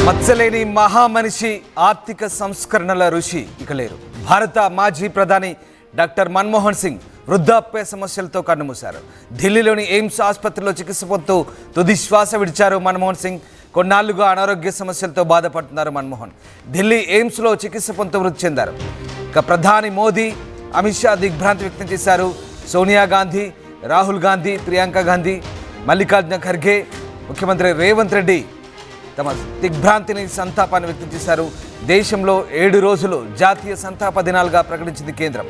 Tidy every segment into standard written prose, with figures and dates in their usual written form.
మచ్చలేని మహామనిషి ఆర్థిక సంస్కరణల ఋషి ఇక లేరు. భారత మాజీ ప్రధాని డాక్టర్ మన్మోహన్ సింగ్ వృద్ధాప్య సమస్యలతో కన్నుమూశారు. ఢిల్లీలోని ఎయిమ్స్ ఆసుపత్రిలో చికిత్స పొందుతూ తుది శ్వాస విడిచారు మన్మోహన్ సింగ్. కొన్నాళ్లుగా అనారోగ్య సమస్యలతో బాధపడుతున్నారు మన్మోహన్. ఢిల్లీ ఎయిమ్స్లో చికిత్స పొందుతూ మృతి చెందారు. ఇక ప్రధాని మోదీ, అమిత్ షా దిగ్భ్రాంతి వ్యక్తం చేశారు. సోనియా గాంధీ, రాహుల్ గాంధీ, ప్రియాంక గాంధీ, మల్లికార్జున ఖర్గే, ముఖ్యమంత్రి రేవంత్ రెడ్డి తమ దిగ్భ్రాంతిని, సంతాపాన్ని వ్యక్తం చేశారు. దేశంలో 7 రోజులు జాతీయ సంతాప దినాలుగా ప్రకటించింది కేంద్రం.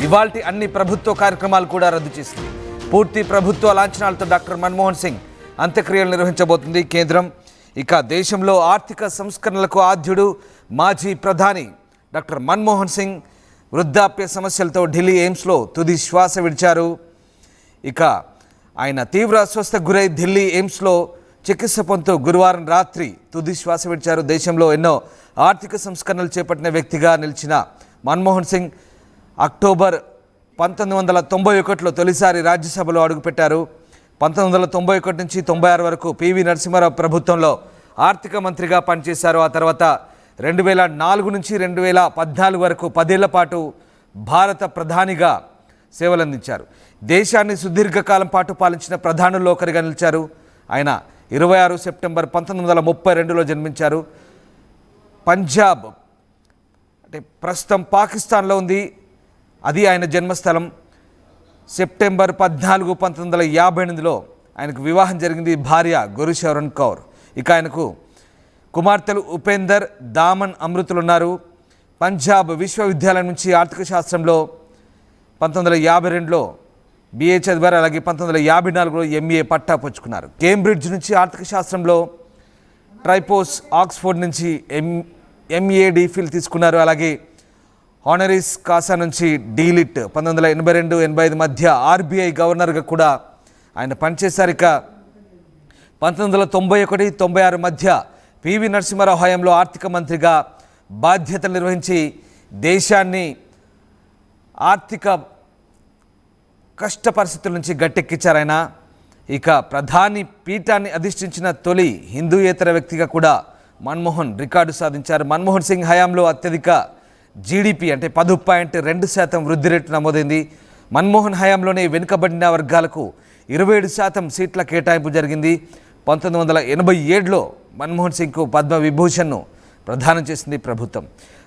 ఇవాల్టి అన్ని ప్రభుత్వ కార్యక్రమాలు కూడా రద్దు చేసింది. పూర్తి ప్రభుత్వ లాంఛనాలతో డాక్టర్ మన్మోహన్ సింగ్ అంత్యక్రియలు నిర్వహించబోతుంది కేంద్రం. ఇక దేశంలో ఆర్థిక సంస్కరణలకు ఆద్యుడు మాజీ ప్రధాని డాక్టర్ మన్మోహన్ సింగ్ వృద్ధాప్య సమస్యలతో ఢిల్లీ ఎయిమ్స్లో తుది శ్వాస విడిచారు. ఇక ఆయన తీవ్ర అస్వస్థకు గురై ఢిల్లీ ఎయిమ్స్లో చికిత్స పొందుతూ గురువారం రాత్రి తుది శ్వాస విడిచారు. దేశంలో ఎన్నో ఆర్థిక సంస్కరణలు చేపట్టిన వ్యక్తిగా నిలిచిన మన్మోహన్ సింగ్ అక్టోబర్ 1991లో తొలిసారి రాజ్యసభలో అడుగుపెట్టారు. 1991 నుంచి 96 వరకు పివి నరసింహారావు ప్రభుత్వంలో ఆర్థిక మంత్రిగా పనిచేశారు. ఆ తర్వాత 2004 నుంచి 2014 వరకు 10 ఏళ్ల పాటు భారత ప్రధానిగా సేవలందించారు. దేశాన్ని సుదీర్ఘకాలం పాటు పాలించిన ప్రధానుల్లో ఒకరిగా నిలిచారు. ఆయన 26 సెప్టెంబర్ 1932లో జన్మించారు. పంజాబ్ అంటే ప్రస్తుతం పాకిస్తాన్లో ఉంది, అది ఆయన జన్మస్థలం. సెప్టెంబర్ 14, 1958లో ఆయనకు వివాహం జరిగింది. భార్య గురుశరణ్ కౌర్. ఇక ఆయనకు కుమార్తెలు ఉపేందర్, దామన్, అమృతులు ఉన్నారు. పంజాబ్ విశ్వవిద్యాలయం నుంచి ఆర్థిక శాస్త్రంలో 1952లో బిఏ చదివారు. అలాగే 1954లో ఎంఏ పట్టా పుచ్చుకున్నారు. కేంబ్రిడ్జ్ నుంచి ఆర్థిక శాస్త్రంలో ట్రైపోస్, ఆక్స్ఫోర్డ్ నుంచి ఎంఏ డిఫిల్ తీసుకున్నారు. అలాగే హానరీస్ కాసా నుంచి డీలిట్ 1982-85 మధ్య ఆర్బీఐ గవర్నర్గా కూడా ఆయన పనిచేశారు. ఇక 1991-96 మధ్య పివి నరసింహారావు హయాంలో ఆర్థిక మంత్రిగా బాధ్యతలు నిర్వహించి దేశాన్ని ఆర్థిక కష్ట పరిస్థితుల నుంచి గట్టెక్కించారు ఆయన. ఇక ప్రధాని పీఠాన్ని అధిష్ఠించిన తొలి హిందూయేతర వ్యక్తిగా కూడా మన్మోహన్ రికార్డు సాధించారు. మన్మోహన్ సింగ్ హయాంలో అత్యధిక జీడిపి అంటే 10.2% వృద్ధి రేటు నమోదైంది. మన్మోహన్ హయాంలోనే వెనుకబడిన వర్గాలకు 27% సీట్ల కేటాయింపు జరిగింది. 1987లో మన్మోహన్ సింగ్కు పద్మ విభూషణ్ను ప్రదానం చేసింది ప్రభుత్వం.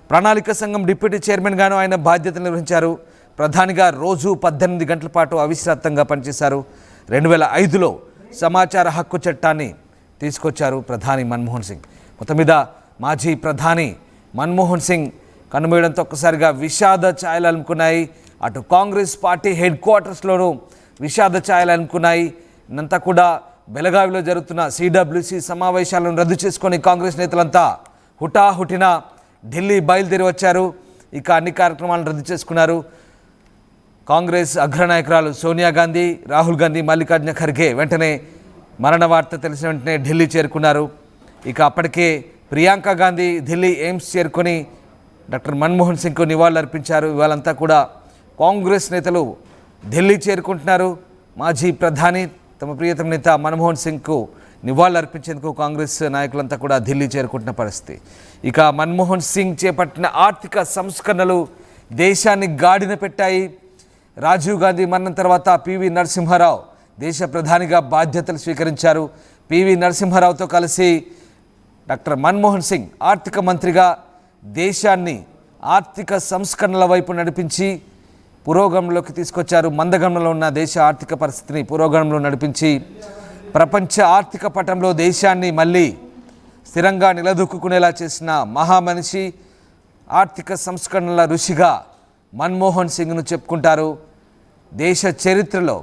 ప్రణాళిక సంఘం డిప్యూటీ చైర్మన్గాను ఆయన బాధ్యతలు నిర్వహించారు. ప్రధానిగా రోజు 18 గంటల పాటు అవిశ్రాంతంగా పనిచేశారు. 2005లో సమాచార హక్కు చట్టాన్ని తీసుకొచ్చారు ప్రధాని మన్మోహన్ సింగ్. మొత్తం మీద మాజీ ప్రధాని మన్మోహన్ సింగ్ కనుమూయడంతో ఒక్కసారిగా విషాద ఛాయలు అలుముకున్నాయి. అటు కాంగ్రెస్ పార్టీ హెడ్ క్వార్టర్స్లోనూ విషాద ఛాయలు అలుముకున్నాయి. ఇదంతా కూడా బెలగావిలో జరుగుతున్న సిడబ్ల్యూసి సమావేశాలను రద్దు చేసుకొని కాంగ్రెస్ నేతలంతా హుటాహుటిన ఢిల్లీ బయలుదేరి వచ్చారు. ఇక అన్ని కార్యక్రమాలను రద్దు చేసుకున్నారు. కాంగ్రెస్ అగ్రనాయకురాలు సోనియా గాంధీ, రాహుల్ గాంధీ, మల్లికార్జున ఖర్గే వెంటనే మరణ వార్త తెలిసిన వెంటనే ఢిల్లీ చేరుకున్నారు. ఇక అప్పటికే ప్రియాంక గాంధీ ఢిల్లీ ఎయిమ్స్ చేరుకొని డాక్టర్ మన్మోహన్ సింగ్కు నివాళులు అర్పించారు. ఇవాళంతా కూడా కాంగ్రెస్ నేతలు ఢిల్లీ చేరుకుంటున్నారు. మాజీ ప్రధాని తమ ప్రియతమ నేత మన్మోహన్ సింగ్కు నివాళులు అర్పించేందుకు కాంగ్రెస్ నాయకులంతా కూడా ఢిల్లీ చేరుకుంటున్న పరిస్థితి. ఇక మన్మోహన్ సింగ్ చేపట్టిన ఆర్థిక సంస్కరణలు దేశాన్ని గాడిన పెట్టాయి. రాజీవ్ గాంధీ మరణం తర్వాత పివి నరసింహారావు దేశ ప్రధానిగా బాధ్యతలు స్వీకరించారు. పివి నరసింహారావుతో కలిసి డాక్టర్ మన్మోహన్ సింగ్ ఆర్థిక మంత్రిగా దేశాన్ని ఆర్థిక సంస్కరణల వైపు నడిపించి పురోగమనంలోకి తీసుకొచ్చారు. మందగమనంలో ఉన్న దేశ ఆర్థిక పరిస్థితిని పురోగమనంలో నడిపించి ప్రపంచ ఆర్థిక పటంలో దేశాన్ని మళ్ళీ స్థిరంగా నిలదొక్కునేలా చేసిన మహామనిషి, ఆర్థిక సంస్కరణల ఋషిగా మన్మోహన్ సింగ్ను చెప్పుకుంటారు. దేశ చరిత్రలో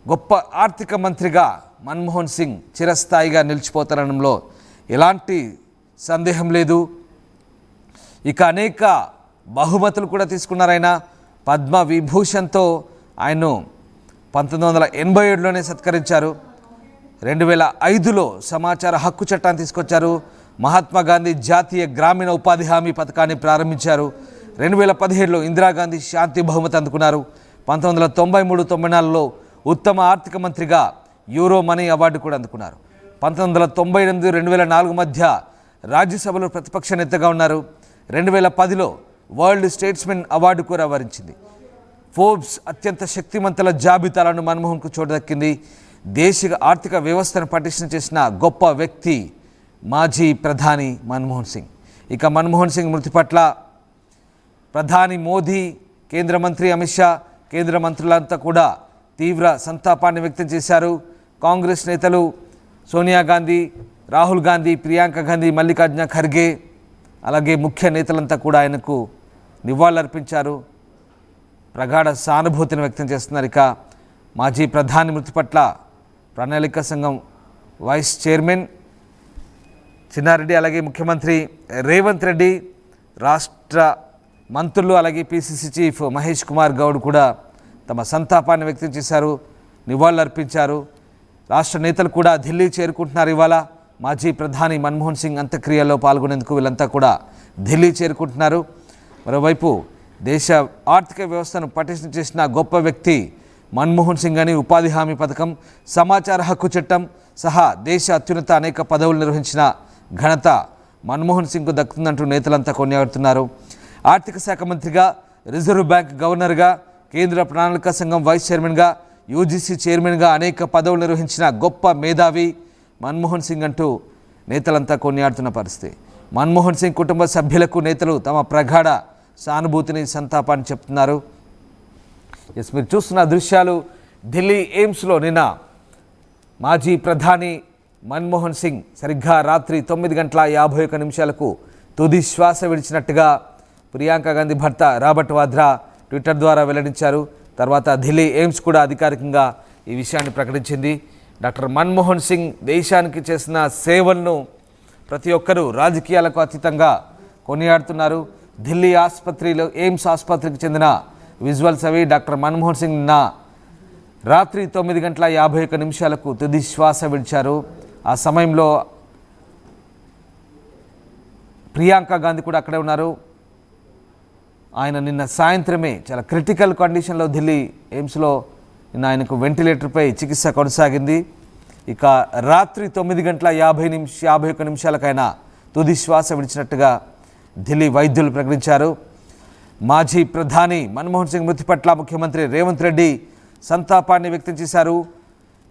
గొప్ప ఆర్థిక మంత్రిగా మన్మోహన్ సింగ్ చిరస్థాయిగా నిలిచిపోతారనడంలో ఎలాంటి సందేహం లేదు. ఇక అనేక బహుమతులు కూడా తీసుకున్నారు ఆయన. పద్మ విభూషణ్తో ఆయన్ను 1987లోనే సత్కరించారు. 2005లో సమాచార హక్కు చట్టాన్ని తీసుకొచ్చారు. మహాత్మా గాంధీ జాతీయ గ్రామీణ ఉపాధి హామీ పథకాన్ని ప్రారంభించారు. 2017లో ఇందిరాగాంధీ శాంతి బహుమతి అందుకున్నారు. 1993-94లో ఉత్తమ ఆర్థిక మంత్రిగా యూరో మనీ అవార్డు కూడా అందుకున్నారు. 1998-2004 మధ్య రాజ్యసభలో ప్రతిపక్ష నేతగా ఉన్నారు. 2010లో వరల్డ్ స్టేట్స్మెన్ అవార్డు కూడా వరించింది. ఫోర్బ్స్ అత్యంత శక్తిమంతుల జాబితాలను మన్మోహన్కు చోటు దక్కింది. దేశ ఆర్థిక వ్యవస్థను పటిష్టం చేసిన గొప్ప వ్యక్తి మాజీ ప్రధాని మన్మోహన్ సింగ్. ఇక మన్మోహన్ సింగ్ మృతి పట్ల ప్రధాని మోదీ, కేంద్ర మంత్రి అమిత్ షా, కేంద్ర మంత్రులంతా కూడా తీవ్ర సంతాపాన్ని వ్యక్తం చేశారు. కాంగ్రెస్ నేతలు సోనియా గాంధీ, రాహుల్ గాంధీ, ప్రియాంక గాంధీ, మల్లికార్జున ఖర్గే అలాగే ముఖ్య నేతలంతా కూడా ఆయనకు నివాళులర్పించారు. ప్రగాఢ సానుభూతిని వ్యక్తం చేస్తున్నారు. ఇక మాజీ ప్రధాని మృతి పట్ల ప్రణాళిక సంఘం వైస్ చైర్మన్ చిన్నారెడ్డి, అలాగే ముఖ్యమంత్రి రేవంత్ రెడ్డి, రాష్ట్ర మంత్రులు, అలాగే పిసిసి చీఫ్ మహేష్ కుమార్ గౌడ్ కూడా తమ సంతాపాన్ని వ్యక్తం చేశారు, నివాళులర్పించారు. రాష్ట్ర నేతలు కూడా ఢిల్లీ చేరుకుంటున్నారు. ఇవాళ మాజీ ప్రధాని మన్మోహన్ సింగ్ అంత్యక్రియల్లో పాల్గొనేందుకు వీళ్ళంతా కూడా ఢిల్లీ చేరుకుంటున్నారు. మరోవైపు దేశ ఆర్థిక వ్యవస్థను పటిష్టం చేసిన గొప్ప వ్యక్తి మన్మోహన్ సింగ్ అని ఉపాధి హామీ పథకం, సమాచార హక్కు చట్టం సహా దేశ అత్యున్నత అనేక పదవులు నిర్వహించిన ఘనత మన్మోహన్ సింగ్కు దక్కుతుందంటూ నేతలంతా కొనియాడుతున్నారు. ఆర్థిక శాఖ మంత్రిగా, రిజర్వ్ బ్యాంక్ గవర్నర్గా, కేంద్ర ప్రణాళిక సంఘం వైస్ చైర్మన్గా, యూజీసీ చైర్మన్గా అనేక పదవులు నిర్వహించిన గొప్ప మేధావి మన్మోహన్ సింగ్ అంటూ నేతలంతా కొనియాడుతున్న పరిస్థితి. మన్మోహన్ సింగ్ కుటుంబ సభ్యులకు నేతలు తమ ప్రగాఢ సానుభూతిని, సంతాపాన్ని చెప్తున్నారు. మీరు చూస్తున్న దృశ్యాలు ఢిల్లీ ఎయిమ్స్లో నిన్న మాజీ ప్రధాని మన్మోహన్ సింగ్ సరిగ్గా రాత్రి 9:51 తుది శ్వాస విడిచినట్టుగా ప్రియాంక గాంధీ భర్త రాబర్ట్ వాద్రా ట్విట్టర్ ద్వారా వెల్లడించారు. తర్వాత ఢిల్లీ ఎయిమ్స్ కూడా అధికారికంగా ఈ విషయాన్ని ప్రకటించింది. డాక్టర్ మన్మోహన్ సింగ్ దేశానికి చేసిన సేవలను ప్రతి ఒక్కరూ రాజకీయాలకు అతీతంగా కొనియాడుతున్నారు. ఢిల్లీ ఆసుపత్రిలో, ఎయిమ్స్ ఆసుపత్రికి చెందిన విజువల్స్ అవి. డాక్టర్ మన్మోహన్ సింగ్ నిన్న రాత్రి 9:51 తుది శ్వాస విడిచారు. ఆ సమయంలో ప్రియాంక గాంధీ కూడా అక్కడే ఉన్నారు. ఆయన నిన్న సాయంత్రమే చాలా క్రిటికల్ కండిషన్లో ఢిల్లీ ఎయిమ్స్లో నిన్న ఆయనకు వెంటిలేటర్పై చికిత్స కొనసాగింది. ఇక రాత్రి 9:51 ఆయన తుది శ్వాస విడిచినట్టుగా ఢిల్లీ వైద్యులు ప్రకటించారు. మాజీ ప్రధాని మన్మోహన్ సింగ్ మృతి పట్ల ముఖ్యమంత్రి రేవంత్ రెడ్డి సంతాపాన్ని వ్యక్తం చేశారు.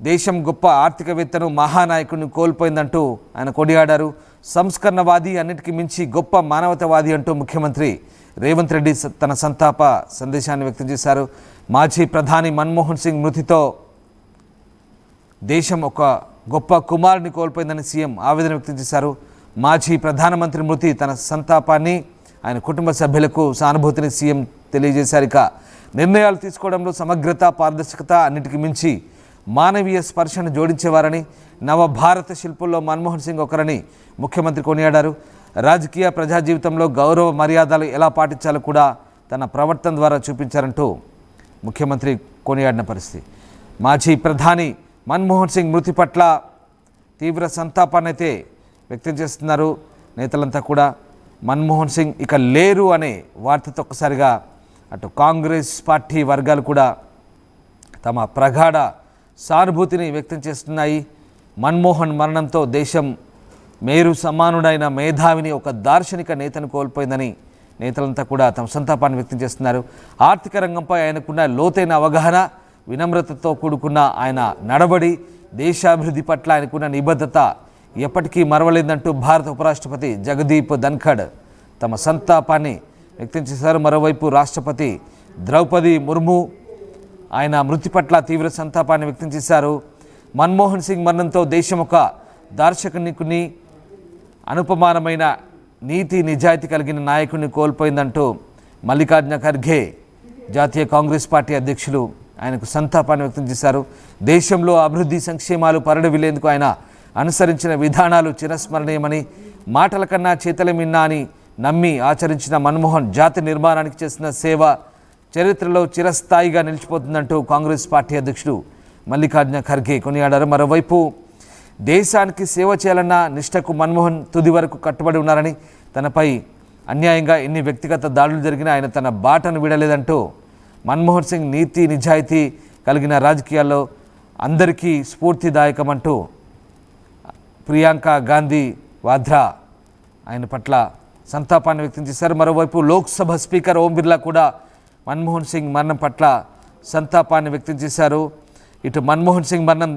దేశం గొప్ప ఆర్థికవేత్తను, మహానాయకుడిని కోల్పోయిందంటూ ఆయన కొనియాడారు. సంస్కరణవాది, అన్నిటికీ మించి గొప్ప మానవతావాది అంటూ ముఖ్యమంత్రి రేవంత్ రెడ్డి తన సంతాప సందేశాన్ని వ్యక్తం చేశారు. మాజీ ప్రధాని మన్మోహన్ సింగ్ మృతితో దేశం ఒక గొప్ప కుమారుని కోల్పోయిందని సీఎం ఆవేదన వ్యక్తం చేశారు. మాజీ ప్రధానమంత్రి మృతి తన సంతాపాన్ని, ఆయన కుటుంబ సభ్యులకు సానుభూతిని సీఎం తెలియజేశారు. ఇక నిర్ణయాలు తీసుకోవడంలో సమగ్రత, పారదర్శకత, అన్నిటికీ మించి మానవీయ స్పర్శను జోడించేవారని, నవభారత శిల్పుల్లో మన్మోహన్ సింగ్ ఒకరని ముఖ్యమంత్రి కొనియాడారు. రాజకీయ, ప్రజా జీవితంలో గౌరవ మర్యాదలు ఎలా పాటించాలో కూడా తన ప్రవర్తన ద్వారా చూపించారంటూ ముఖ్యమంత్రి కొనియాడిన పరిస్థితి. మాజీ ప్రధాని మన్మోహన్ సింగ్ మృతి పట్ల తీవ్ర సంతాపాన్ని అయితే వ్యక్తం చేస్తున్నారు నేతలంతా కూడా. మన్మోహన్ సింగ్ ఇక లేరు అనే వార్తతో ఒక్కసారిగా అటు కాంగ్రెస్ పార్టీ వర్గాలు కూడా తమ ప్రగాఢ సానుభూతిని వ్యక్తం చేస్తున్నాయి. మన్మోహన్ మరణంతో దేశం మేరు సమానుడైన మేధావిని, ఒక దార్శనిక నేతను కోల్పోయిందని నేతలంతా కూడా తమ సంతాపాన్ని వ్యక్తం చేస్తున్నారు. ఆర్థిక రంగంపై ఆయనకున్న లోతైన అవగాహన, వినమ్రతతో కూడుకున్న ఆయన నడవడి, దేశాభివృద్ధి పట్ల ఆయనకున్న నిబద్ధత ఎప్పటికీ మరవలేదంటూ భారత ఉపరాష్ట్రపతి జగదీప్ ధన్ఖడ్ తమ సంతాపాన్ని వ్యక్తం చేశారు. మరోవైపు రాష్ట్రపతి ద్రౌపది ముర్ము ఆయన మృతి పట్ల తీవ్ర సంతాపాన్ని వ్యక్తం చేశారు. మన్మోహన్ సింగ్ మరణంతో దేశం ఒక దార్శనికుని, అనుపమానమైన నీతి నిజాయితీ కలిగిన నాయకుడిని కోల్పోయిందంటూ మల్లికార్జున ఖర్గే జాతీయ కాంగ్రెస్ పార్టీ అధ్యక్షులు ఆయనకు సంతాపాన్ని వ్యక్తం చేశారు. దేశంలో అభివృద్ధి, సంక్షేమాలు పరిడవిల్లేందుకు ఆయన అనుసరించిన విధానాలు చిరస్మరణీయమని, మాటల కన్నా చేతల మిన్నా అని నమ్మి ఆచరించిన మన్మోహన్ జాతి నిర్మాణానికి చేసిన సేవ చరిత్రలో చిరస్థాయిగా నిలిచిపోతుందంటూ కాంగ్రెస్ పార్టీ అధ్యక్షుడు మల్లికార్జున ఖర్గే కొనియాడారు. మరోవైపు దేశానికి సేవ చేయాలన్న నిష్టకు మన్మోహన్ తుది వరకు కట్టుబడి ఉన్నారని, తనపై అన్యాయంగా ఎన్ని వ్యక్తిగత దాడులు జరిగినా ఆయన తన బాటను విడలేదంటూ మన్మోహన్ సింగ్ నీతి నిజాయితీ కలిగిన రాజకీయాల్లో అందరికీ స్ఫూర్తిదాయకమంటూ ప్రియాంక గాంధీ వాద్రా ఆయన పట్ల సంతాపాన్ని వ్యక్తం చేశారు. మరోవైపు లోక్సభ స్పీకర్ ఓం బిర్లా కూడా మన్మోహన్ సింగ్ మరణం పట్ల సంతాపాన్ని వ్యక్తం చేశారు. ఇటు మన్మోహన్ సింగ్ మరణం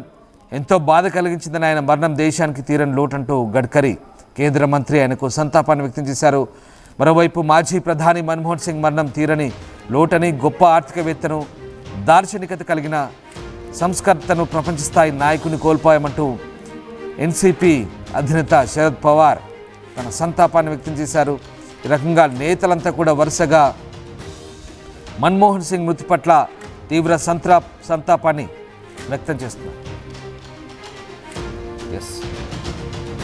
ఎంతో బాధ కలిగించిందని, ఆయన మరణం దేశానికి తీరని లోటంటూ గడ్కరీ కేంద్ర మంత్రి ఆయనకు సంతాపాన్ని వ్యక్తం చేశారు. మరోవైపు మాజీ ప్రధాని మన్మోహన్ సింగ్ మరణం తీరని లోటని, గొప్ప ఆర్థికవేత్తను, దార్శనికత కలిగిన సంస్కర్తను, ప్రపంచ స్థాయి నాయకుని కోల్పోయామంటూ ఎన్సీపీ అధినేత శరద్ పవార్ తన సంతాపాన్ని వ్యక్తం చేశారు. ఈ రకంగా నేతలంతా కూడా వరుసగా మన్మోహన్ సింగ్ మృతి పట్ల తీవ్ర సంతాపాన్ని వ్యక్తం చేస్తున్నారు.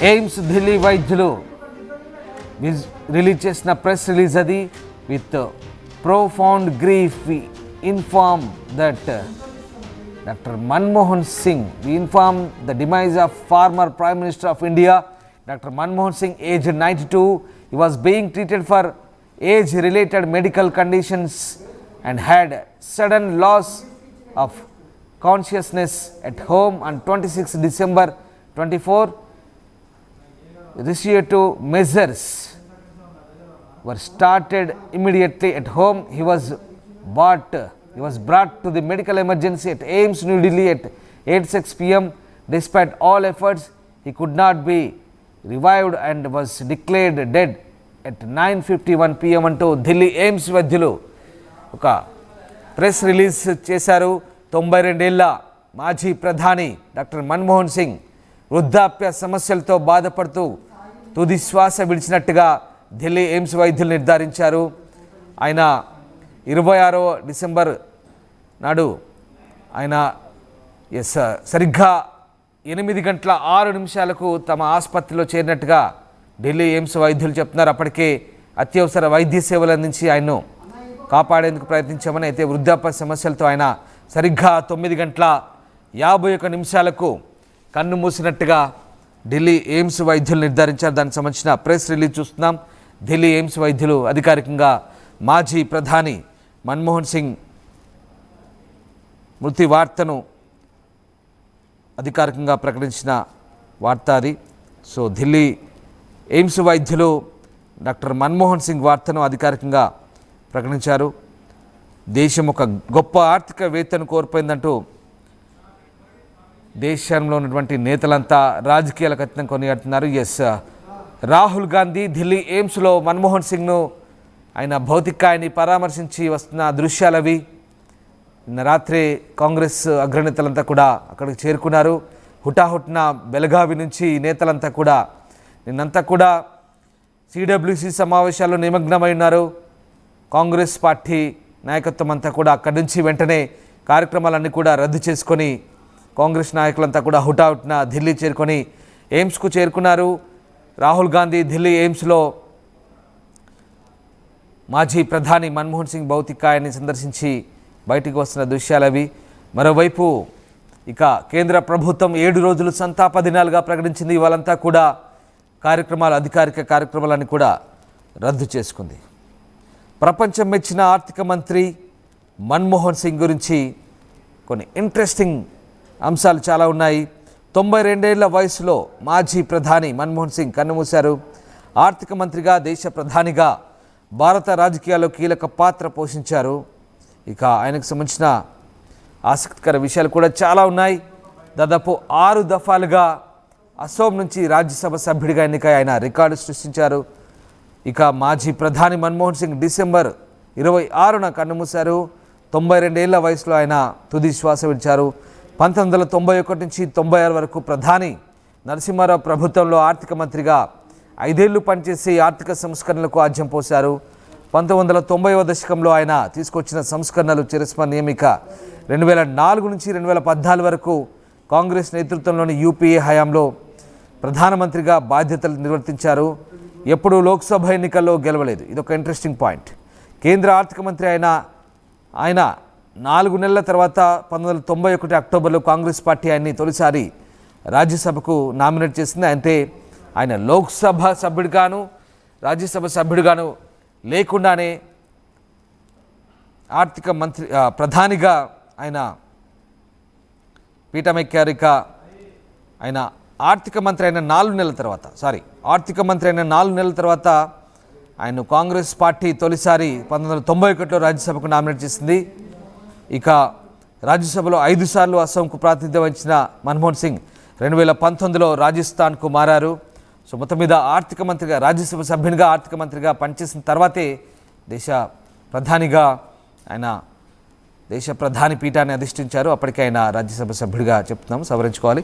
ఎయిమ్స్ ఢిల్లీ వైద్యులు రిలీజ్ చేసిన ప్రెస్ రిలీజ్ అది. With profound grief we inform that Dr. Manmohan Singh, we inform the demise of former Prime Minister of India, Dr. Manmohan Singh, aged 92. He was being treated for age-related medical conditions and had sudden loss of consciousness at home on 26 December 24. Restrictive measures were started immediately at home. He was brought to the medical emergency at AIIMS New Delhi at 8:06 p.m. Despite all efforts, he could not be revived and was declared dead at 9:51 p.m. అంటూ Delhi AIIMS వైద్యులు ఒక press release చేశారు. 92 ఏళ్ల మాజీ ప్రధాని doctor Manmohan Singh వృద్ధాప్య సమస్యలతో బాధపడుతూ తుది శ్వాస విడిచినట్టుగా ఢిల్లీ ఎయిమ్స్ వైద్యులు నిర్ధారించారు. ఆయన 26 డిసెంబర్ నాడు ఆయన సరిగ్గా 8:06 తమ ఆసుపత్రిలో చేరినట్టుగా ఢిల్లీ ఎయిమ్స్ వైద్యులు చెప్తున్నారు. అప్పటికే అత్యవసర వైద్య సేవలు అందించి ఆయన్ను కాపాడేందుకు ప్రయత్నించామని, అయితే వృద్ధాప్య సమస్యలతో ఆయన సరిగ్గా 9:51 కన్ను మూసినట్టుగా ఢిల్లీ ఎయిమ్స్ వైద్యులు నిర్ధారించారు. దానికి సంబంధించిన ప్రెస్ రిలీజ్ చూస్తున్నాం. ఢిల్లీ ఎయిమ్స్ వైద్యులు అధికారికంగా మాజీ ప్రధాని మన్మోహన్ సింగ్ మృతి వార్తను అధికారికంగా ప్రకటించిన వార్త అది. సో ఢిల్లీ ఎయిమ్స్ వైద్యులు డాక్టర్ మన్మోహన్ సింగ్ వార్తను అధికారికంగా ప్రకటించారు. దేశం ఒక గొప్ప ఆర్థికవేత్తను కోల్పోయిందంటూ దేశంలో ఉన్నటువంటి నేతలంతా రాజకీయాలకు అతీతంగా కొనియాడుతున్నారు. రాహుల్ గాంధీ ఢిల్లీ ఎయిమ్స్లో మన్మోహన్ సింగ్ను ఆయన భౌతికాయాన్ని పరామర్శించి వస్తున్న దృశ్యాలవి. నిన్న రాత్రి కాంగ్రెస్ అగ్రనేతలంతా కూడా అక్కడికి చేరుకున్నారు. హుటాహుటిన బెలగావి నుంచి నేతలంతా కూడా నిన్నంతా కూడా సిడబ్ల్యూసి సమావేశాల్లో నిమగ్నమై ఉన్నారు. కాంగ్రెస్ పార్టీ నాయకత్వం అంతా కూడా అక్కడి నుంచి వెంటనే కార్యక్రమాలన్నీ కూడా రద్దు చేసుకొని కాంగ్రెస్ నాయకులంతా కూడా హుటాహుటిన ఢిల్లీ చేరుకొని ఎయిమ్స్కు చేరుకున్నారు. రాహుల్ గాంధీ ఢిల్లీ ఎయిమ్స్లో మాజీ ప్రధాని మన్మోహన్ సింగ్ భౌతికాయాన్ని సందర్శించి బయటికి వస్తున్న దృశ్యాలవి. మరోవైపు ఇక కేంద్ర ప్రభుత్వం 7 రోజులు సంతాప దినాలుగా ప్రకటించింది. ఇవాళంతా కూడా అధికారిక కార్యక్రమాలన్నీ కూడా రద్దు చేసుకుంది. ప్రపంచం మెచ్చిన ఆర్థిక మంత్రి మన్మోహన్ సింగ్ గురించి కొన్ని ఇంట్రెస్టింగ్ అంశాలు చాలా ఉన్నాయి. 92 ఏళ్ల వయసులో మాజీ ప్రధాని మన్మోహన్ సింగ్ కన్నుమూశారు. ఆర్థిక మంత్రిగా, దేశ ప్రధానిగా భారత రాజకీయాల్లో కీలక పాత్ర పోషించారు. ఇక ఆయనకు సంబంధించిన ఆసక్తికర విషయాలు కూడా చాలా ఉన్నాయి. దాదాపు 6 దఫాలుగా అసోం నుంచి రాజ్యసభ సభ్యుడిగా ఎన్నికై ఆయన రికార్డు సృష్టించారు. ఇక మాజీ ప్రధాని మన్మోహన్ సింగ్ డిసెంబర్ 26న కన్నుమూశారు. 92 ఏళ్ల వయసులో ఆయన తుది శ్వాస విడిచారు. 1991 నుంచి 96 వరకు ప్రధాని నరసింహారావు ప్రభుత్వంలో ఆర్థిక మంత్రిగా 5 ఏళ్లు పనిచేసి ఆర్థిక సంస్కరణలకు ఆజ్యం పోశారు. 1990వ దశకంలో ఆయన తీసుకొచ్చిన సంస్కరణలు చిరస్మరణీయం. 2004 నుంచి 2014 వరకు కాంగ్రెస్ నేతృత్వంలోని యూపీఏ హయాంలో ప్రధానమంత్రిగా బాధ్యతలు నిర్వర్తించారు. ఎప్పుడూ లోక్సభ ఎన్నికల్లో గెలవలేదు. ఇదొక ఇంట్రెస్టింగ్ పాయింట్. కేంద్ర ఆర్థిక మంత్రి ఆయన 4 నెలల తర్వాత 1991 అక్టోబర్లో కాంగ్రెస్ పార్టీ ఆయన్ని తొలిసారి రాజ్యసభకు నామినేట్ చేసింది. అయితే ఆయన లోక్సభ సభ్యుడిగాను రాజ్యసభ సభ్యుడిగాను లేకుండానే ఆర్థిక మంత్రి ప్రధానిగా ఆయన పీఠమెక్కారు. ఆయన ఆర్థిక మంత్రి అయిన 4 నెలల తర్వాత ఆయన కాంగ్రెస్ పార్టీ తొలిసారి 1991లో రాజ్యసభకు నామినేట్ చేసింది. ఇక రాజ్యసభలో 5 సార్లు అస్సాంకు ప్రాతినిధ్యం వహించిన మన్మోహన్ సింగ్ 2019లో రాజస్థాన్కు మారారు. సో మొత్తం మీద ఆర్థిక మంత్రిగా, రాజ్యసభ సభ్యునిగా, ఆర్థిక మంత్రిగా పనిచేసిన తర్వాతే దేశ ప్రధాని పీఠాన్ని అధిష్ఠించారు. అప్పటికే ఆయన రాజ్యసభ సభ్యుడిగా చెప్తున్నాం, సవరించుకోవాలి.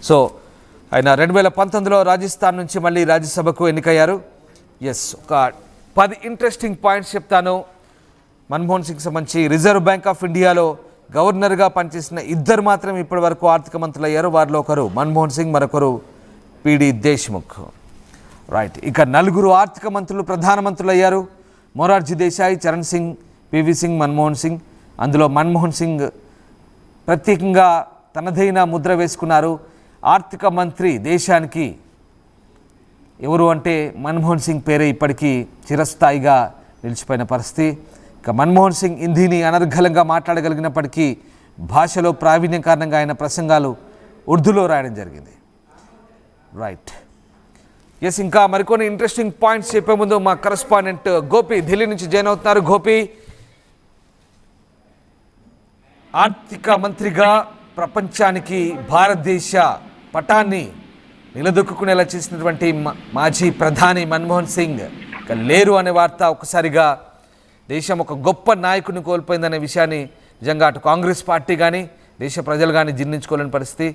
సో ఆయన 2019లో రాజస్థాన్ నుంచి మళ్ళీ రాజ్యసభకు ఎన్నికయ్యారు. ఒక 10 ఇంట్రెస్టింగ్ పాయింట్స్ చెప్తాను. మన్మోహన్ సింగ్ సంబంధించి రిజర్వ్ బ్యాంక్ ఆఫ్ ఇండియాలో గవర్నర్గా పనిచేసిన 2 మాత్రమే ఇప్పటి వరకు ఆర్థిక మంత్రులు అయ్యారు. వారిలో ఒకరు మన్మోహన్ సింగ్, మరొకరు పిడి దేశ్ముఖ్. రైట్. ఇక 4 ఆర్థిక మంత్రులు ప్రధానమంత్రులు అయ్యారు. మొరార్జీ దేశాయ్, చరణ్ సింగ్, పివి సింగ్, మన్మోహన్ సింగ్. అందులో మన్మోహన్ సింగ్ ప్రత్యేకంగా తనదైన ముద్ర వేసుకున్నారు. ఆర్థిక మంత్రి దేశానికి ఎవరు అంటే మన్మోహన్ సింగ్ పేరే ఇప్పటికీ చిరస్థాయిగా నిలిచిపోయిన పరిస్థితి. ఇక మన్మోహన్ సింగ్ హిందీని అనర్గళంగా మాట్లాడగలిగినప్పటికీ భాషలో ప్రావీణ్యం కారణంగా ఆయన ప్రసంగాలు ఉర్దూలో రాయడం జరిగింది. రైట్. ఇంకా మరికొన్ని ఇంట్రెస్టింగ్ పాయింట్స్ చెప్పే ముందు మా కరెస్పాండెంట్ గోపి ఢిల్లీ నుంచి జాయిన్ అవుతున్నారు. గోపి, ఆర్థిక మంత్రిగా ప్రపంచానికి భారతదేశ పటాన్ని నిలదొక్కునేలా చేసినటువంటి మాజీ ప్రధాని మన్మోహన్ సింగ్ లేరు అనే వార్త ఒక్కసారిగా దేశం ఒక గొప్ప నాయకుడిని కోల్పోయిందనే విషయాన్ని నిజంగా అటు కాంగ్రెస్ పార్టీ కానీ దేశ ప్రజలు కానీ జీర్ణించుకోలేని పరిస్థితి.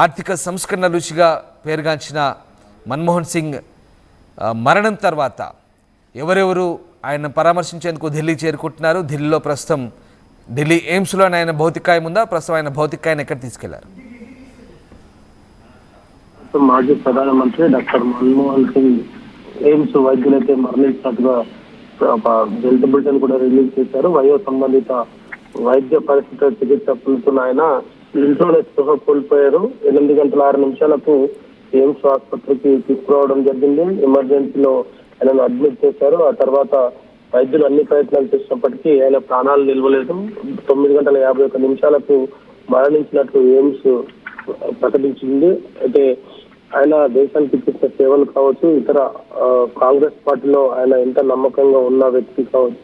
ఆర్థిక సంస్కరణ రుచిగా పేరుగాంచిన మన్మోహన్ సింగ్ మరణం తర్వాత ఎవరెవరు ఆయన పరామర్శించేందుకు ఢిల్లీ చేరుకుంటున్నారు? ఢిల్లీలో ప్రస్తుతం ఢిల్లీ ఎయిమ్స్లో ఆయన భౌతికాయం ఉందా? ప్రస్తుతం ఆయన భౌతికాయాన్ని ఎక్కడ తీసుకెళ్లారు? మాజీ ప్రధానమంత్రి డాక్టర్ మన్మోహన్ సింగ్ ఎయిమ్స్ వైద్యులైతే మరణించినట్టుగా ఒక హెల్త్ బులెటిన్ కూడా రిలీజ్ చేశారు. వయో సంబంధిత వైద్య పరిస్థితి చికిత్స పొందుతున్న ఆయన ఇంట్లోనే స్పృహ కోల్పోయారు. 8:06 ఎయిమ్స్ ఆసుపత్రికి తీసుకురావడం జరిగింది. ఎమర్జెన్సీలో ఆయనను అడ్మిట్ చేశారు. ఆ తర్వాత వైద్యులు అన్ని ప్రయత్నాలు చేసినప్పటికీ ఆయన ప్రాణాలు నిలవలేదు. 9:51 మరణించినట్లు ఎయిమ్స్ ప్రకటించింది. అయితే ఆయన దేశానికి ఇచ్చిన సేవలు కావచ్చు, ఇతర కాంగ్రెస్ పార్టీలో ఆయన ఎంత నమ్మకంగా ఉన్న వ్యక్తి కావచ్చు,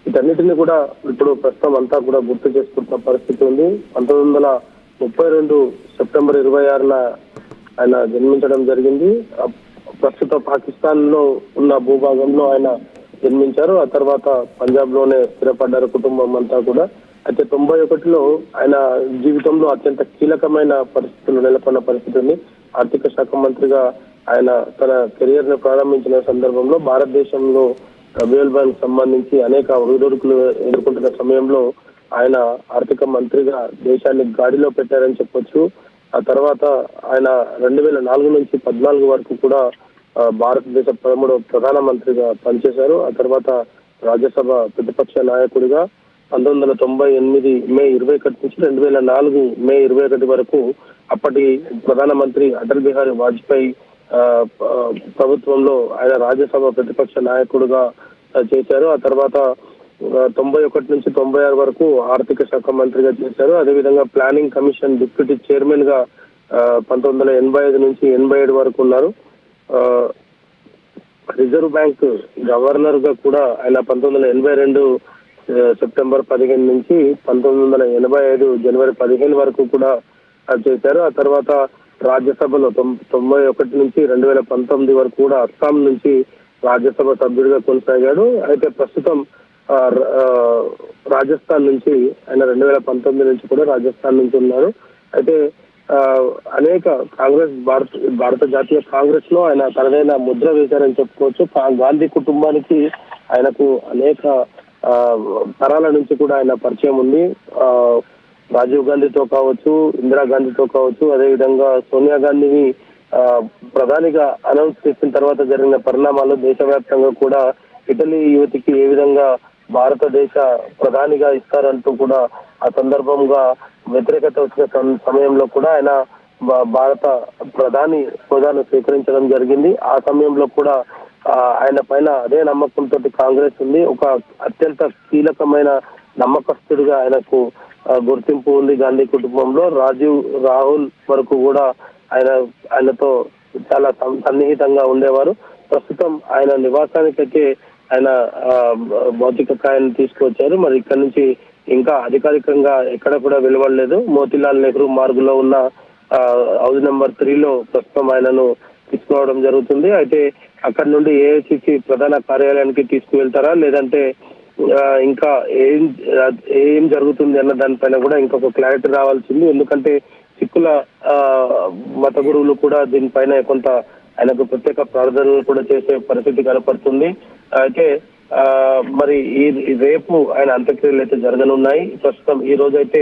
వీటన్నిటిని కూడా ఇప్పుడు ప్రస్తుతం అంతా కూడా గుర్తు చేసుకుంటున్న పరిస్థితి ఉంది. 1932 సెప్టెంబర్ 26న ఆయన జన్మించడం జరిగింది. ప్రస్తుత పాకిస్తాన్ లో ఉన్న భూభాగంలో ఆయన జన్మించారు. ఆ తర్వాత పంజాబ్ లోనే స్థిరపడ్డారు కుటుంబం అంతా కూడా. అయితే 91లో ఆయన జీవితంలో అత్యంత కీలకమైన పరిస్థితులు నెలకొన్న పరిస్థితి ఉంది. ఆర్థిక శాఖ మంత్రిగా ఆయన తన కెరియర్ ని ప్రారంభించిన సందర్భంలో భారతదేశంలో రిజర్వ్ బ్యాంక్ సంబంధించి అనేక ఒడిదుడుకులు ఎదుర్కొంటున్న సమయంలో ఆయన ఆర్థిక మంత్రిగా దేశాన్ని గాడిలో పెట్టారని చెప్పొచ్చు. ఆ తర్వాత ఆయన 2004 నుంచి 2014 వరకు కూడా భారతదేశ 13వ ప్రధానమంత్రిగా పనిచేశారు. ఆ తర్వాత రాజ్యసభ ప్రతిపక్ష నాయకుడిగా 1998 మే 21 నుంచి 2004 మే 21 వరకు అప్పటి ప్రధానమంత్రి అటల్ బిహారీ వాజ్పేయి ప్రభుత్వంలో ఆయన రాజ్యసభ ప్రతిపక్ష నాయకుడిగా చేశారు. ఆ తర్వాత 91 నుంచి 96 వరకు ఆర్థిక శాఖ మంత్రిగా చేశారు. అదేవిధంగా ప్లానింగ్ కమిషన్ డిప్యూటీ చైర్మన్ గా 1985 నుంచి 87 వరకు ఉన్నారు. రిజర్వ్ బ్యాంక్ గవర్నర్ గా కూడా ఆయన 1982 సెప్టెంబర్ 15 నుంచి 1985 జనవరి 15 వరకు కూడా చేశారు. ఆ తర్వాత రాజ్యసభలో 91 నుంచి 2019 వరకు కూడా అస్సాం నుంచి రాజ్యసభ సభ్యుడిగా కొనసాగాడు. అయితే ప్రస్తుతం రాజస్థాన్ నుంచి ఆయన 2019 నుంచి కూడా రాజస్థాన్ నుంచి ఉన్నారు. అయితే అనేక కాంగ్రెస్ భారత జాతీయ కాంగ్రెస్ లో ఆయన తనదైన ముద్ర వేశారని చెప్పుకోవచ్చు. గాంధీ కుటుంబానికి ఆయనకు అనేక తరాల నుంచి కూడా ఆయన పరిచయం ఉంది. రాజీవ్ గాంధీతో కావచ్చు, ఇందిరాగాంధీతో కావచ్చు, అదేవిధంగా సోనియా గాంధీని ప్రధానిగా అనౌన్స్ చేసిన తర్వాత జరిగిన పరిణామాలు దేశవ్యాప్తంగా కూడా ఇటలీ యువతికి ఏ విధంగా భారతదేశ ప్రధానిగా ఇస్తారంటూ కూడా ఆ సందర్భంగా వ్యతిరేకత వచ్చిన సమయంలో కూడా ఆయన భారత ప్రధాని హోదాను స్వీకరించడం జరిగింది. ఆ సమయంలో కూడా ఆయన పైన అదే నమ్మకంతో కాంగ్రెస్ ఉంది. ఒక అత్యంత కీలకమైన నమ్మకస్తుడిగా ఆయనకు గుర్తింపు ఉంది గాంధీ కుటుంబంలో. రాహుల్ వరకు కూడా ఆయనతో చాలా సన్నిహితంగా ఉండేవారు. ప్రస్తుతం ఆయన నివాసానికైతే ఆయన భౌతిక కాయాన్ని తీసుకువచ్చారు. మరి ఇక్కడ నుంచి ఇంకా అధికారికంగా ఎక్కడ కూడా వెలువడలేదు. మోతీలాల్ నెహ్రూ మార్గులో ఉన్న హౌస్ నెంబర్ 3లో ప్రస్తుతం ఆయనను తీసుకురావడం జరుగుతుంది. అయితే అక్కడ నుండి ఏఐసిసి ప్రధాన కార్యాలయానికి తీసుకువెళ్తారా లేదంటే ఇంకా ఏం జరుగుతుంది అన్న దానిపైన కూడా ఇంకొక క్లారిటీ రావాల్సింది. ఎందుకంటే సిక్కుల మత గురువులు కూడా దీనిపైన కొంత ఆయనకు ప్రత్యేక ప్రార్థనలు కూడా చేసే పరిస్థితి కనపడుతుంది. అయితే మరి ఈ రేపు ఆయన అంత్యక్రియలు అయితే జరగనున్నాయి. ప్రస్తుతం ఈ రోజు అయితే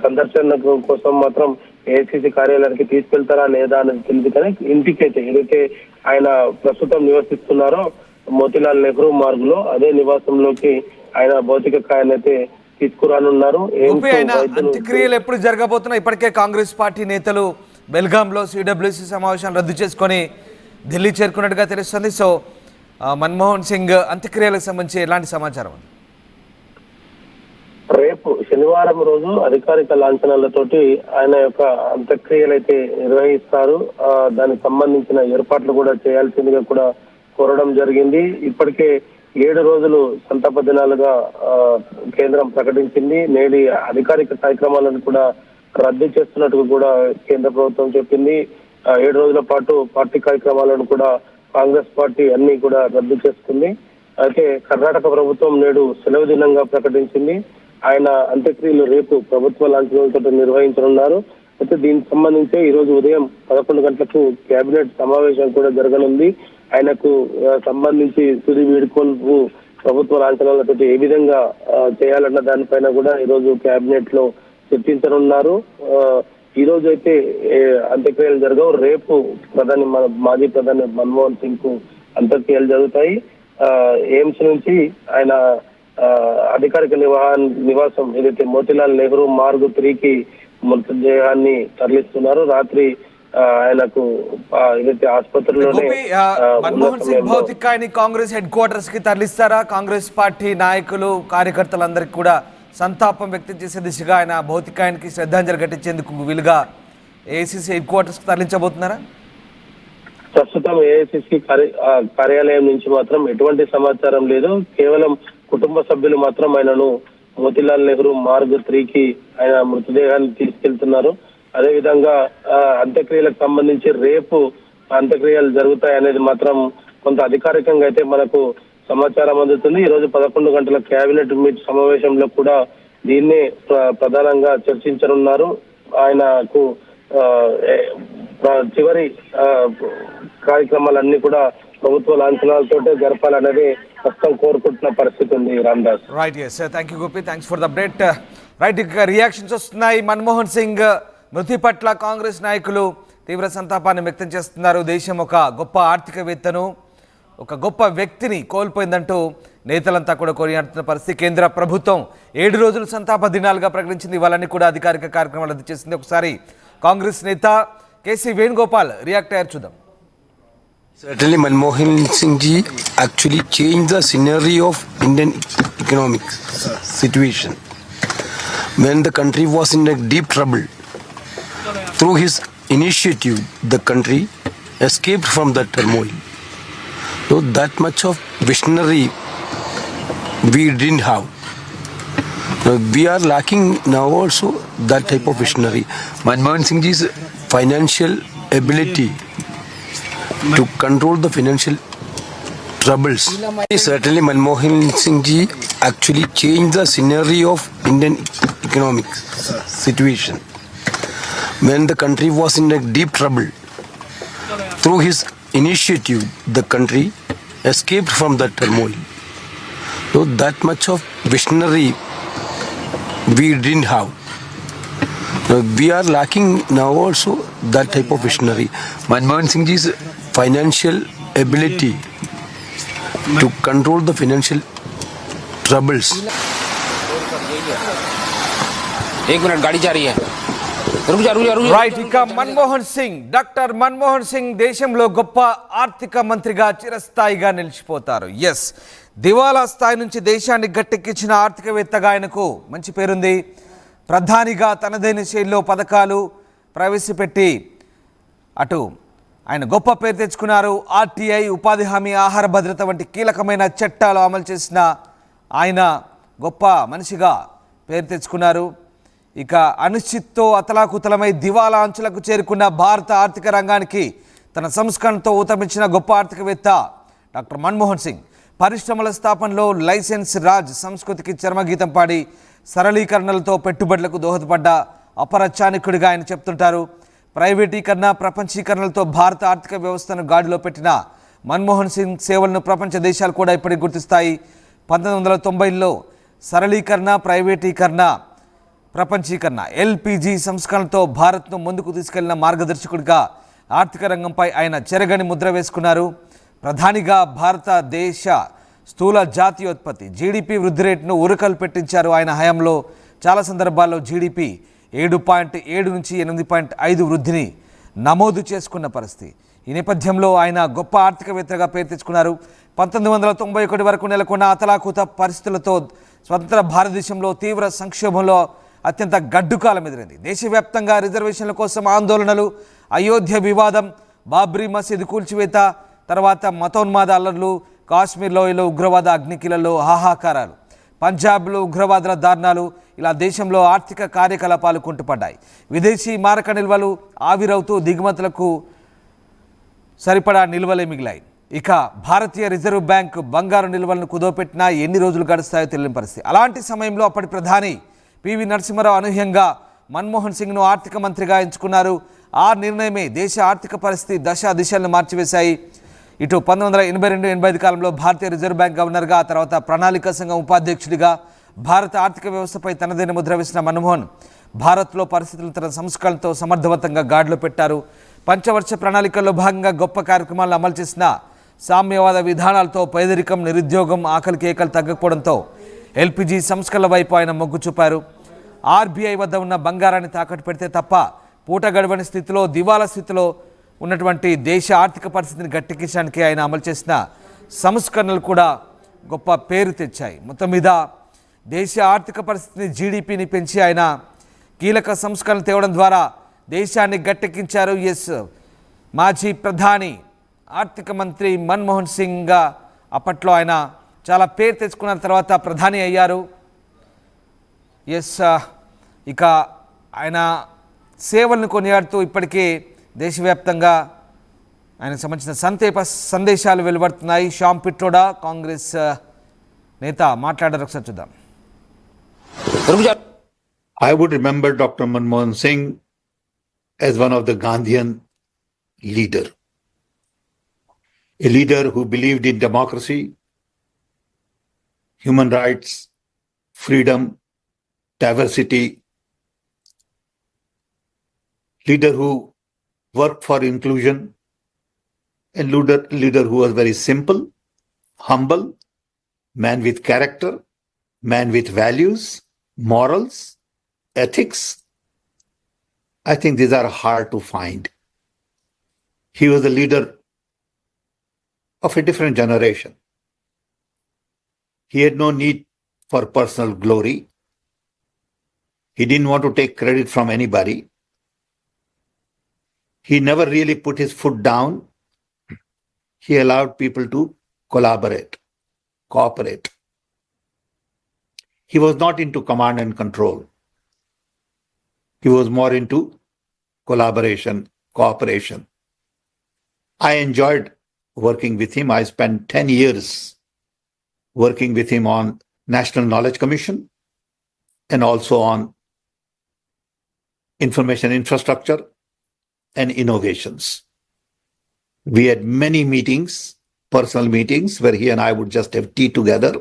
సందర్శన కోసం మాత్రం ఏఐసిసి కార్యాలయానికి తీసుకెళ్తారా లేదా అనేది తెలియదు. కానీ ఇంటికైతే ఏదైతే ఆయన ప్రస్తుతం నివసిస్తున్నారో మోతీలాల్ నెహ్రూ మార్గులో అదే నివాసంలోకి ఆయన భౌతిక కాయాన్ని అయితే తీసుకురానున్నారు. అంత్యక్రియలు ఎప్పుడు జరగబోతున్నాయి? ఇప్పటికే కాంగ్రెస్ పార్టీ నేతలు బెల్గాంలో సిడబ్ల్యూసి సమావేశాన్ని రద్దు చేసుకొని ఢిల్లీ చేరుకున్నట్టుగా తెలుస్తుంది. సో మన్మోహన్ సింగ్ అంత్యక్రియలకు సంబంధించి ఎలాంటి సమాచారం? రేపు శనివారం రోజు అధికారిక లాంఛనాలతోటి ఆయన యొక్క అంత్యక్రియలు అయితే నిర్వహిస్తారు. దానికి సంబంధించిన ఏర్పాట్లు కూడా చేయాల్సిందిగా కూడా కోరడం జరిగింది. ఇప్పటికే 7 రోజులు సంతాప దినాలుగా కేంద్రం ప్రకటించింది. నేడి అధికారిక కార్యక్రమాలను కూడా రద్దు చేస్తున్నట్టు కూడా కేంద్ర ప్రభుత్వం చెప్పింది. 7 రోజుల పాటు పార్టీ కార్యక్రమాలను కూడా కాంగ్రెస్ పార్టీ అన్ని కూడా రద్దు చేసుకుంది. అయితే కర్ణాటక ప్రభుత్వం నేడు సెలవు దినంగా ప్రకటించింది. ఆయన అంత్యక్రియలు రేపు ప్రభుత్వ లాంఛనాలతో నిర్వహించనున్నారు. అయితే దీనికి సంబంధించి ఈ రోజు ఉదయం 11 గంటలకు కేబినెట్ సమావేశం కూడా జరగనుంది. ఆయనకు సంబంధించి తుది వీడ్కోలు ప్రభుత్వ లాంఛనాలతో ఏ విధంగా చేయాలన్న దానిపైన కూడా ఈ రోజు కేబినెట్ లో చర్చించనున్నారు. ఈ రోజు అయితే అంత్యక్రియలు జరగవు. రేపు మాజీ ప్రధాని మన్మోహన్ సింగ్ కు అంత్యక్రియలు జరుగుతాయి. ఎయిమ్స్ నుంచి ఆయన అధికారిక నివాసం ఏదైతే మోతీలాల్ నెహ్రూ మార్గ్ 3కి మృతదేహాన్ని తరలిస్తున్నారు. రాత్రి ఆయనకు ఏదైతే ఆసుపత్రిలోనే మన్మోహన్ సింగ్ భౌతికాన్ని కాంగ్రెస్ హెడ్ క్వార్టర్స్ కి తరలిస్తారా? కాంగ్రెస్ పార్టీ నాయకులు కార్యకర్తలందరికీ కూడా సంతాపం వ్యక్తం చేసే దిశగా ఆయన భౌతికాయానికి శ్రద్ధాంజలి ఘటించేందుకు వీలుగా ఏఐసిసి హెడ్ క్వార్టర్స్ కి తరలించబోతున్నారా? ప్రస్తుతం ఏఐసిసి కార్యాలయం నుంచి మాత్రం ఎటువంటి సమాచారం లేదు. కేవలం కుటుంబ సభ్యులు మాత్రం ఆయనను మోతీలాల్ నెహ్రూ మార్గ్ 3కి ఆయన మృతదేహాన్ని తీసుకెళ్తున్నారు. అదేవిధంగా అంత్యక్రియలకు సంబంధించి రేపు అంత్యక్రియలు జరుగుతాయి అనేది మాత్రం కొంత అధికారికంగా అయితే మనకు సమాచారం అందుతుంది. ఈ రోజు 11 గంటల కేబినెట్ మీట్ సమావేశంలో కూడా దీన్నే ప్రధానంగా చర్చించనున్నారు. ఆయనకు చివరి కార్యక్రమాలన్నీ కూడా ప్రభుత్వ లాంఛనాలతో జరపాలనేది మొత్తం కోరుకుంటున్న పరిస్థితి ఉంది. Ramdas. Right, yes, thank you Gopi, thanks for the update. Right, reactions వస్తున్నాయి. మన్మోహన్ సింగ్ మృతి పట్ల కాంగ్రెస్ నాయకులు తీవ్ర సంతాపాన్ని వ్యక్తం చేస్తున్నారు. దేశం ఒక గొప్ప ఆర్థికవేత్తను, ఒక గొప్ప వ్యక్తిని కోల్పోయిందంటూ నేతలంతా కూడా కొనియాడుతున్న పరిస్థితి. కేంద్ర ప్రభుత్వం 7 రోజులు సంతాప దినాలుగా ప్రకటించింది. వాళ్ళని కూడా అధికారిక కార్యక్రమాలు రద్దు చేసింది. ఒకసారి కాంగ్రెస్ నేత కేసీ వేణుగోపాల్ రియాక్ట్ అయ్యారు, చూద్దాం. Certainly, Manmohan Singh ji actually changed the scenario of Indian economic situation. When the country was in a deep trouble, through his initiative, the country escaped from that turmoil. So that much of visionary we didn't have. We are lacking now also that type of visionary. Manmohan Singh ji's financial ability to control the financial troubles. Certainly, Manmohan Singh ji actually changed the scenario of Indian economic situation. When the country was in a deep trouble, through his initiative, the country escaped from that turmoil. So that much of visionary we didn't have. We are lacking now also that type of visionary. Manmohan Singh ji's financial ability to control the financial troubles. एक minute, गाड़ी जा रही है, रुक जा। Right, ఇక Manmohan Singh, doctor Manmohan Singh దేశంలో గొప్ప ఆర్థిక మంత్రిగా చిరస్థాయిగా నిలిచిపోతారు. ఎస్, దివాలా స్థాయి నుంచి దేశాన్ని గట్టెక్కించిన ఆర్థికవేత్తగా ఆయనకు మంచి పేరుంది. ప్రధానిగా తనదైన శైలిలో పథకాలు ప్రవేశపెట్టి అటు ఆయన గొప్ప పేరు తెచ్చుకున్నారు. ఆర్టీఐ, ఉపాధి హామీ, ఆహార భద్రత వంటి కీలకమైన చట్టాలు అమలు చేసిన ఆయన గొప్ప మనిషిగా పేరు తెచ్చుకున్నారు. ఇక అనిశ్చిత్తో అతలాకుతలమై దివాలా అంచులకు చేరుకున్న భారత ఆర్థిక రంగానికి తన సంస్కరణతో ఊతమిచ్చిన గొప్ప ఆర్థికవేత్త డాక్టర్ మన్మోహన్ సింగ్ పరిశ్రమల స్థాపనలో లైసెన్స్ రాజ్ సంస్కృతికి చర్మగీతం పాడి సరళీకరణలతో పెట్టుబడులకు దోహదపడ్డ అపర చాణక్యుడిగా ఆయన చెప్తుంటారు. ప్రైవేటీకరణ, ప్రపంచీకరణలతో భారత ఆర్థిక వ్యవస్థను గాడిలో పెట్టిన మన్మోహన్ సింగ్ సేవలను ప్రపంచ దేశాలు కూడా ఇప్పటికి గుర్తిస్తాయి. 1990లో సరళీకరణ, ప్రైవేటీకరణ, ప్రపంచీకరణ, ఎల్పిజి సంస్కరణలతో భారత్ను ముందుకు తీసుకెళ్లిన మార్గదర్శకుడిగా ఆర్థిక రంగంపై ఆయన చెరగని ముద్ర వేసుకున్నారు. ప్రధానిగా భారతదేశ స్థూల జాతీయోత్పత్తి జీడిపి వృద్ధి రేటును ఉరకలు పెట్టించారు. ఆయన హయాంలో చాలా సందర్భాల్లో జీడిపి 7.7 నుంచి 8.5 వృద్ధిని నమోదు చేసుకున్న పరిస్థితి. ఈ నేపథ్యంలో ఆయన గొప్ప ఆర్థికవేత్తగా పేరు తెచ్చుకున్నారు. 1991 వరకు నెలకొన్న అతలాకుత పరిస్థితులతో స్వతంత్ర భారతదేశంలో తీవ్ర సంక్షోభంలో అత్యంత గడ్డుకాలం ఎదురైంది. దేశవ్యాప్తంగా రిజర్వేషన్ల కోసం ఆందోళనలు, అయోధ్య వివాదం, బాబ్రీ మసీదు కూల్చివేత, తర్వాత మతోన్మాద అల్లర్లు, కాశ్మీర్ లోయలో ఉగ్రవాద అగ్నికిలలో హాహాకారాలు, పంజాబ్లో ఉగ్రవాదుల దారుణాలు, ఇలా దేశంలో ఆర్థిక కార్యకలాపాలు కుంటుపడ్డాయి. విదేశీ మారక నిల్వలు ఆవిరవుతూ దిగుమతులకు సరిపడా నిల్వలే మిగిలాయి. ఇక భారతీయ రిజర్వ్ బ్యాంక్ బంగారు నిల్వలను కుదోపెట్టినా ఎన్ని రోజులు గడుస్తాయో తెలియని పరిస్థితి. అలాంటి సమయంలో అప్పటి ప్రధాని పివి నరసింహారావు అనూహ్యంగా మన్మోహన్ సింగ్ను ఆర్థిక మంత్రిగా ఎంచుకున్నారు. ఆ నిర్ణయమే దేశ ఆర్థిక పరిస్థితి దశ దిశలను మార్చివేశాయి. ఇటు 1982-85 కాలంలో భారతీయ రిజర్వ్ బ్యాంక్ గవర్నర్గా, ఆ తర్వాత ప్రణాళిక సంఘం ఉపాధ్యక్షుడిగా భారత ఆర్థిక వ్యవస్థపై తనదైన ముద్ర వేసిన మన్మోహన్ భారత్లో పరిస్థితులను తన సంస్కరణతో సమర్థవంతంగా గాడిలో పెట్టారు. పంచవర్ష ప్రణాళికల్లో భాగంగా గొప్ప కార్యక్రమాలను అమలు చేసిన సామ్యవాద విధానాలతో పేదరికం, నిరుద్యోగం, ఆకలి కేకలు తగ్గకపోవడంతో ఎల్పిజి సంస్కరణల వైపు ఆయన మొగ్గు చూపారు. ఆర్బీఐ వద్ద ఉన్న బంగారాన్ని తాకట్టు పెడితే తప్ప పూట గడవని స్థితిలో, దివాలా స్థితిలో ఉన్నటువంటి దేశ ఆర్థిక పరిస్థితిని గట్టెక్కించడానికి ఆయన అమలు చేసిన సంస్కరణలు కూడా గొప్ప పేరు తెచ్చాయి. మొత్తం మీద దేశ ఆర్థిక పరిస్థితిని, జీడిపిని పెంచి ఆయన కీలక సంస్కరణలు తేవడం ద్వారా దేశాన్ని గట్టెక్కించారు. మాజీ ప్రధాని ఆర్థిక మంత్రి మన్మోహన్ సింగ్గా అప్పట్లో ఆయన చాలా పేరు తెచ్చుకున్న తర్వాత ప్రధాని అయ్యారు. ఇక ఆయన సేవలను కొనియాడుతూ ఇప్పటికే దేశవ్యాప్తంగా ఆయనకు సంబంధించిన సందేశాలు వెలువడుతున్నాయి. శ్యామ్ పిట్రోడా కాంగ్రెస్ నేత మాట్లాడారు, ఒకసారి చూద్దాం. I would remember Dr. Manmohan Singh as one of the Gandhian leader, a leader who believed in democracy, human rights, freedom, diversity, leader who worked for inclusion, a leader who was very simple, humble, man with character, man with values, morals, ethics. I think these are hard to find. He was a leader of a different generation. He had no need for personal glory. He didn't want to take credit from anybody. He never really put his foot down. He allowed people to collaborate, cooperate. He was not into command and control. He was more into collaboration, cooperation. I enjoyed working with him. I spent 10 years working with him on National Knowledge Commission and also on information infrastructure and innovations. We had many meetings, personal meetings, where he and I would just have tea together.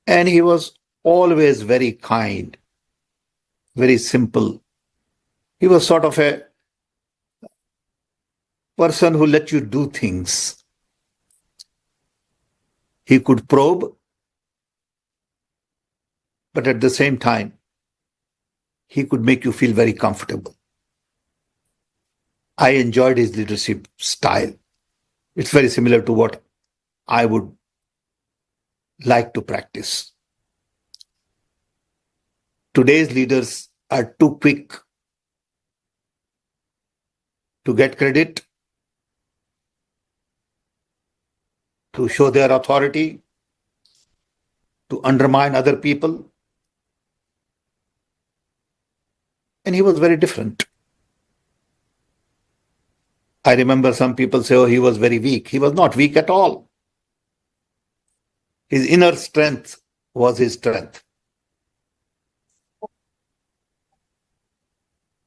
And he was always very kind, very simple. He was sort of a person who let you do things. He could probe, but at the same time, he could make you feel very comfortable. I enjoyed his leadership style. It's very similar to what I would like to practice. Today's leaders are too quick to get credit, to show their authority, to undermine other people. And he was very different. I remember some people say, oh, he was very weak. He was not weak at all. His inner strength was his strength.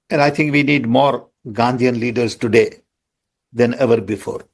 And I think we need more Gandhian leaders today than ever before.